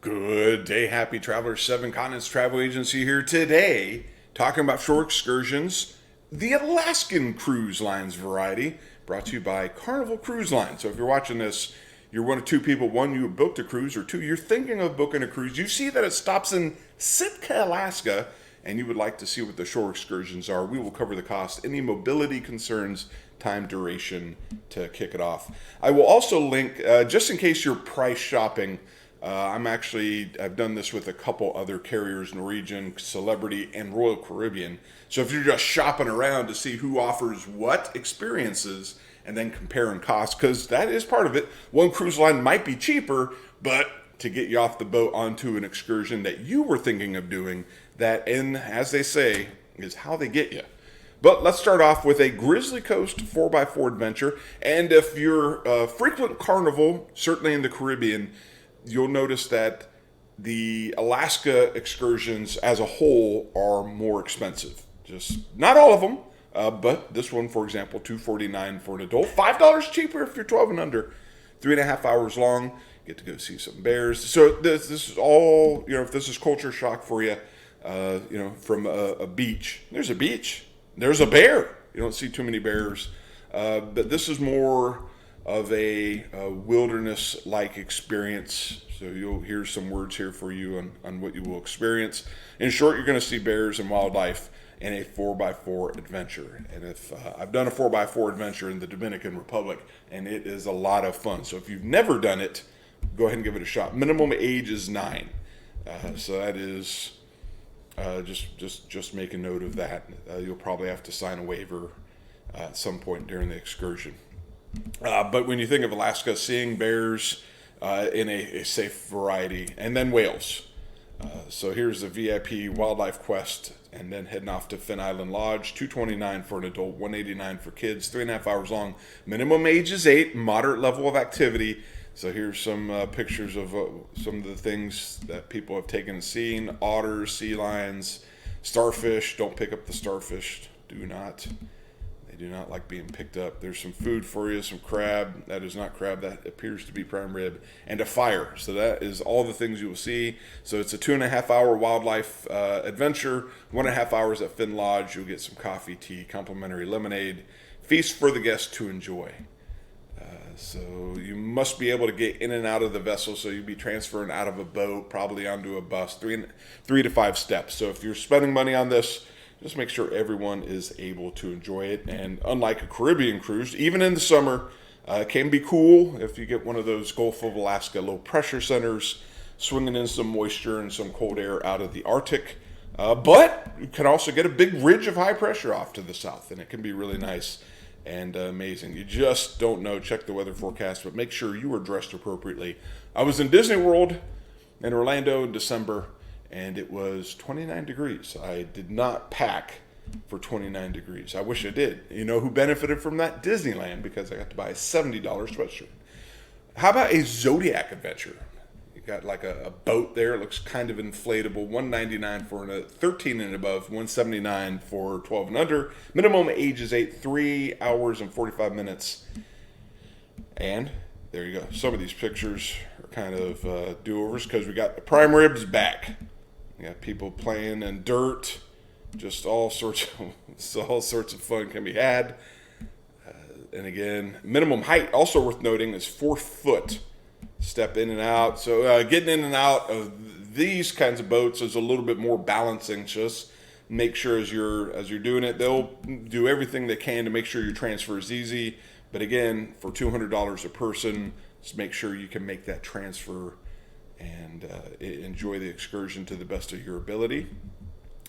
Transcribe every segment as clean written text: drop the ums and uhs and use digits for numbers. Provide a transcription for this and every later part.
Good day, happy travelers. Seven Continents Travel Agency here today, talking about shore excursions, the Alaskan cruise lines variety, brought to you by Carnival Cruise Lines. So if you're watching this, you're one of two people. One, you booked a cruise, or two, you're thinking of booking a cruise. You see that it stops in Sitka, Alaska, and you would like to see what the shore excursions are. We will cover the cost, any mobility concerns, time, duration to kick it off. I will also link, just in case you're price shopping, I've done this with a couple other carriers, Norwegian, Celebrity, and Royal Caribbean. So if you're just shopping around to see who offers what experiences and then comparing costs, because that is part of it. One cruise line might be cheaper, but to get you off the boat onto an excursion that you were thinking of doing, that, and as they say, is how they get you. But let's start off with a Grizzly Coast 4x4 adventure. And if you're a frequent Carnival, certainly in the Caribbean, you'll notice that the Alaska excursions as a whole are more expensive. Just not all of them, but this one, for example, $249 for an adult, $5 cheaper if you're 12 and under, 3.5 hours long. Get to go see some bears. So this is all, if this is culture shock for you, from a beach. There's a beach. There's a bear. You don't see too many bears, but this is more of a wilderness-like experience. So you'll hear some words here for you on what you will experience. In short, you're going to see bears and wildlife in a 4x4 adventure. And if I've done a 4x4 adventure in the Dominican Republic, and it is a lot of fun. So if you've never done it, go ahead and give it a shot. Minimum age is 9. So that is just make a note of that. You'll probably have to sign a waiver at some point during the excursion. But when you think of Alaska, seeing bears in a safe variety, and then whales. So here's the VIP Wildlife Quest, and then heading off to Finn Island Lodge, $229 for an adult, $189 for kids, 3.5 hours long. Minimum age is 8, moderate level of activity. So here's some pictures of some of the things that people have taken and seen: otters, sea lions, starfish. Don't pick up the starfish. Do not. Do not like being picked up. There's some food for you, some crab. That is not crab, that appears to be prime rib, and a fire. So that is all the things you will see. So it's a 2.5 hour wildlife adventure, 1.5 hours at Finn Lodge. You'll get some coffee, tea, complimentary lemonade, feast for the guests to enjoy. So you must be able to get in and out of the vessel. So you'll be transferring out of a boat, probably onto a bus, 3 to 5 steps. So if you're spending money on this, just make sure everyone is able to enjoy it. And unlike a Caribbean cruise, even in the summer, it can be cool if you get one of those Gulf of Alaska low pressure centers, swinging in some moisture and some cold air out of the Arctic. But you can also get a big ridge of high pressure off to the south, and it can be really nice and amazing. You just don't know. Check the weather forecast, but make sure you are dressed appropriately. I was in Disney World in Orlando in December, and it was 29 degrees. I did not pack for 29 degrees. I wish I did. You know who benefited from that? Disneyland, because I got to buy a $70 sweatshirt. How about a Zodiac adventure? You got like a boat there. It looks kind of inflatable. $199 for a 13 and above, $179 for 12 and under. Minimum age is 8, 3 hours and 45 minutes. And there you go. Some of these pictures are kind of do-overs because we got the prime ribs back. You got people playing in dirt. Just all sorts of fun can be had. And again, minimum height, also worth noting, is 4 foot. Step in and out. So getting in and out of these kinds of boats is a little bit more balancing. Just make sure as you're doing it, they'll do everything they can to make sure your transfer is easy. But again, for $200 a person, just make sure you can make that transfer and enjoy the excursion to the best of your ability.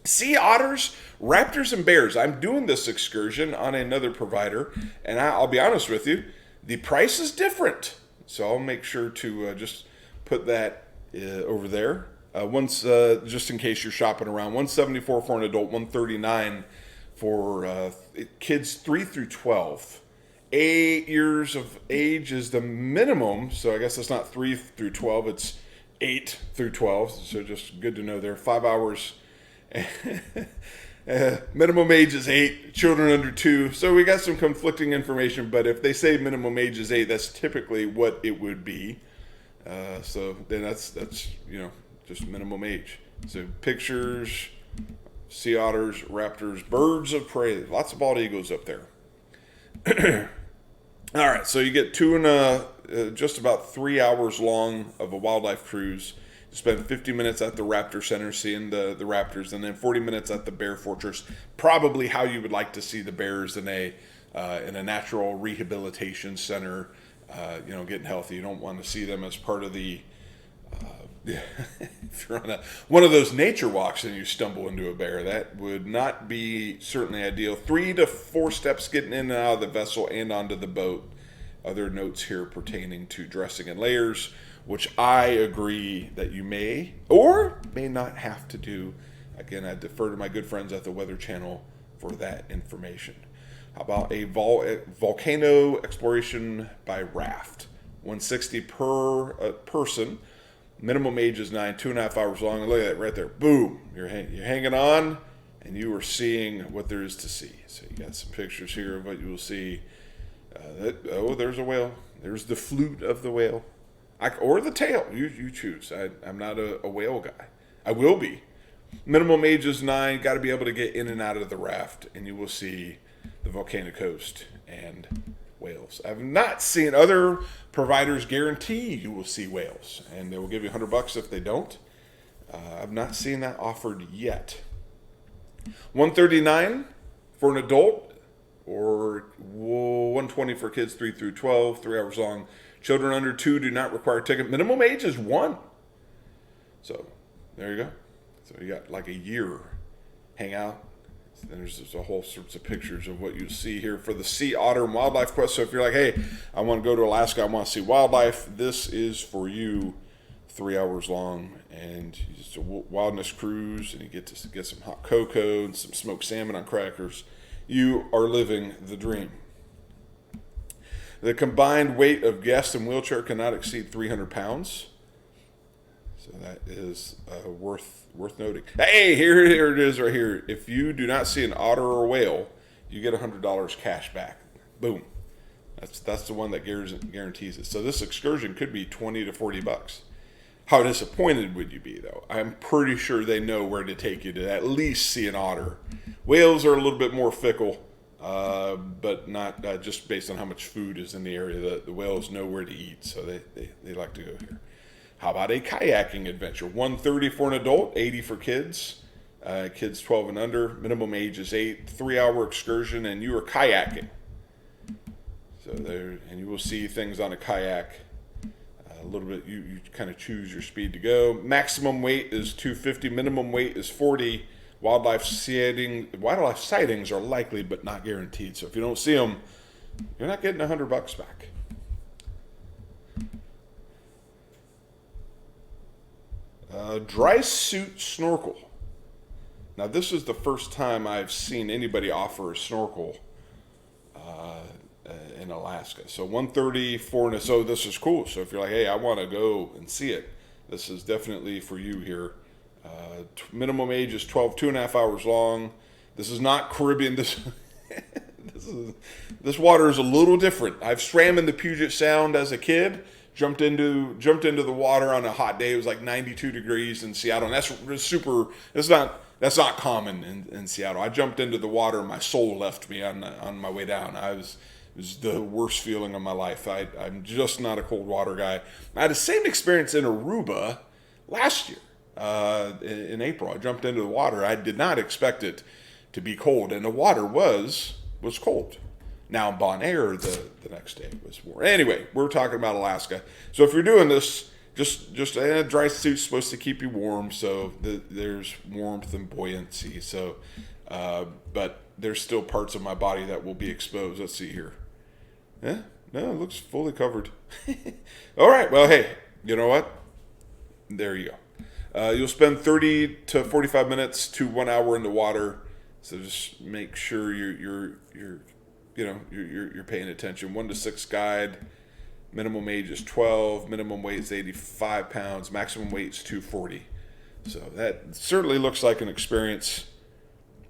Sea otters, raptors, and bears. I'm doing this excursion on another provider, and I'll be honest with you, the price is different. So I'll make sure to just put that over there. Just in case you're shopping around, $174 for an adult, $139 for kids 3 through 12. 8 years of age is the minimum, so I guess it's not 3 through 12, it's 8 through 12, so just good to know there. 5 hours Minimum age is 8, children under 2. So we got some conflicting information, but if they say minimum age is 8, that's typically what it would be. So then that's just minimum age. So pictures, sea otters, raptors, birds of prey, lots of bald eagles up there. All right, so you get just about 3 hours long of a wildlife cruise. You spend 50 minutes at the Raptor Center seeing the raptors, and then 40 minutes at the Bear Fortress. Probably how you would like to see the bears in a natural rehabilitation center. Getting healthy. You don't want to see them as part of the. If you're on one of those nature walks and you stumble into a bear, that would not be certainly ideal. 3 to 4 steps getting in and out of the vessel and onto the boat. Other notes here pertaining to dressing and layers, which I agree that you may or may not have to do. Again, I defer to my good friends at the Weather Channel for that information. How about a volcano exploration by raft? $160 per person. Minimum age is 9, 2.5 hours long. And look at that right there. Boom. You're hanging on, and you are seeing what there is to see. So you got some pictures here of what you will see. There's a whale. There's the flute of the whale. Or the tail. You choose. I'm not a whale guy. I will be. Minimum age is 9. Got to be able to get in and out of the raft, and you will see the volcanic coast and whales. I've not seen other providers guarantee you will see whales, and they will give you $100 if they don't. I've not seen that offered yet. $139 for an adult, or $120 for kids 3 through 12, 3 hours long. Children under 2 do not require a ticket. Minimum age is 1. So there you go. So you got like a year. Hang out. And there's a whole sorts of pictures of what you see here for the Sea Otter and Wildlife Quest. So if you're like, hey, I want to go to Alaska, I want to see wildlife, this is for you. 3 hours long, and it's a wildness cruise, and you get to get some hot cocoa and some smoked salmon on crackers. You are living the dream. The combined weight of guest and wheelchair cannot exceed 300 pounds. So that is worth noting. Hey, here it is right here. If you do not see an otter or a whale, you get $100 cash back. Boom. That's the one that guarantees it. So this excursion could be $20 to $40. How disappointed would you be, though? I'm pretty sure they know where to take you to at least see an otter. Whales are a little bit more fickle, but not just based on how much food is in the area. The whales know where to eat, so they like to go here. How about a kayaking adventure? $130 for an adult, $80 for kids. Kids 12 and under. Minimum age is 8. 3-hour excursion, and you are kayaking. So there, and you will see things on a kayak. A little bit, you kind of choose your speed to go. Maximum weight is 250. Minimum weight is 40. Wildlife sightings are likely but not guaranteed. So if you don't see them, you're not getting $100 back. Dry suit snorkel. Now this is the first time I've seen anybody offer a snorkel in Alaska. So $130 for so this is cool. So if you're like, hey, I want to go and see it, this is definitely for you here. Minimum age is 12, 2.5 hours long. This is not Caribbean. This water is a little different. I've swam in the Puget Sound as a kid. Jumped into the water on a hot day. It was like 92 degrees in Seattle, and that's super. That's not common in Seattle. I jumped into the water, and my soul left me on my way down. It was the worst feeling of my life. I'm just not a cold water guy. I had the same experience in Aruba last year in April. I jumped into the water. I did not expect it to be cold, and the water was cold. Now in Bonaire, the next day was warm. Anyway, we're talking about Alaska. So if you're doing this, just a dry suit's supposed to keep you warm. So there's warmth and buoyancy. So, but there's still parts of my body that will be exposed. Let's see here. Yeah, no, it looks fully covered. All right. Well, hey, you know what? There you go. You'll spend 30 to 45 minutes to 1 hour in the water. So just make sure you're paying attention. 1 to 6 guide. Minimum age is 12. Minimum weight is 85 pounds. Maximum weight is 240. So that certainly looks like an experience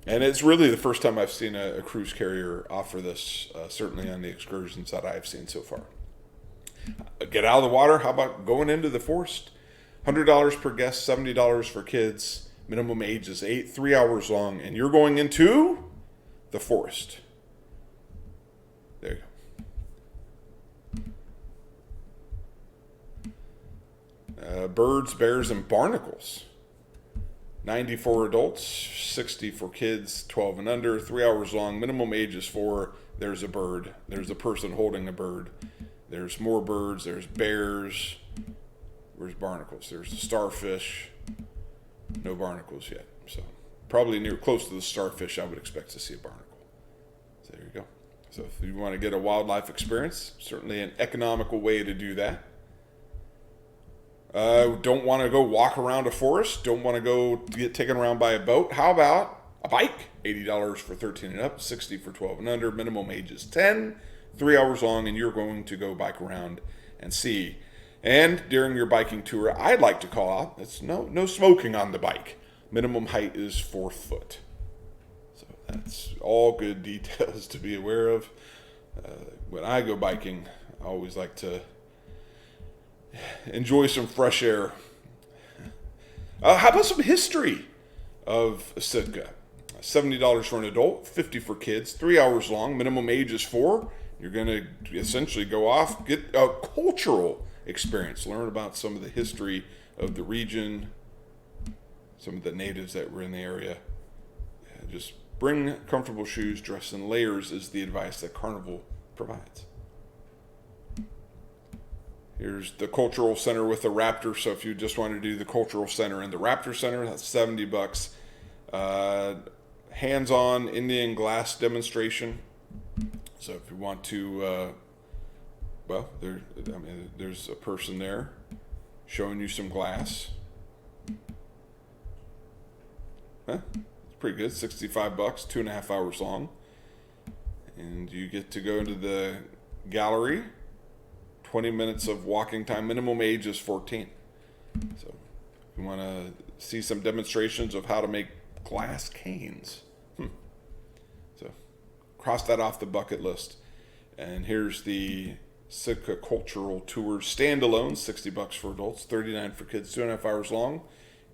And it's really the first time I've seen a cruise carrier offer this, certainly on the excursions that I've seen so far. Get out of the water. How about going into the forest? $100 per guest, $70 for kids. Minimum age is 8, 3 hours long, and you're going into the forest. There you go. Birds, bears, and barnacles. 90 for adults, 60 for kids, 12 and under, 3 hours long. Minimum age is 4. There's a bird. There's a person holding a bird. There's more birds. There's bears. Where's barnacles? There's the starfish. No barnacles yet. So probably close to the starfish, I would expect to see a barnacle. So there you go. So if you want to get a wildlife experience, certainly an economical way to do that. Don't want to go walk around a forest. Don't want to go get taken around by a boat. How about a bike? $80 for 13 and up, 60 for 12 and under. Minimum age is 10, 3 hours long, and you're going to go bike around and see. And during your biking tour, I'd like to call out, it's no smoking on the bike. Minimum height is 4 foot. So that's all good details to be aware of. When I go biking, I always like to enjoy some fresh air. How about some history of Sitka? $70 for an adult, 50 for kids, 3 hours long, minimum age is 4. You're going to essentially go off, get a cultural experience, learn about some of the history of the region, some of the natives that were in the area. Just bring comfortable shoes, dress in layers is the advice that Carnival provides. Here's the cultural center with the Raptor. So if you just want to do the cultural center and the Raptor Center, that's $70. Hands-on Indian glass demonstration. So if you want to, there's a person there showing you some glass. It's pretty good. $65, 2.5 hours long, and you get to go into the gallery. 20 minutes of walking time. Minimum age is 14. So if you want to see some demonstrations of how to make glass canes. So cross that off the bucket list. And here's the Sitka Cultural Tour standalone, $60 for adults, $39 for kids, 2.5 hours long.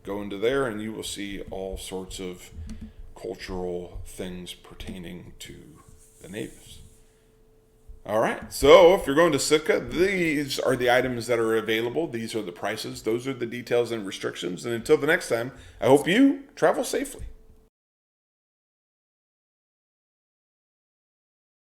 Go into there and you will see all sorts of cultural things pertaining to the natives. All right, so if you're going to Sitka, these are the items that are available. These are the prices. Those are the details and restrictions. And until the next time, I hope you travel safely.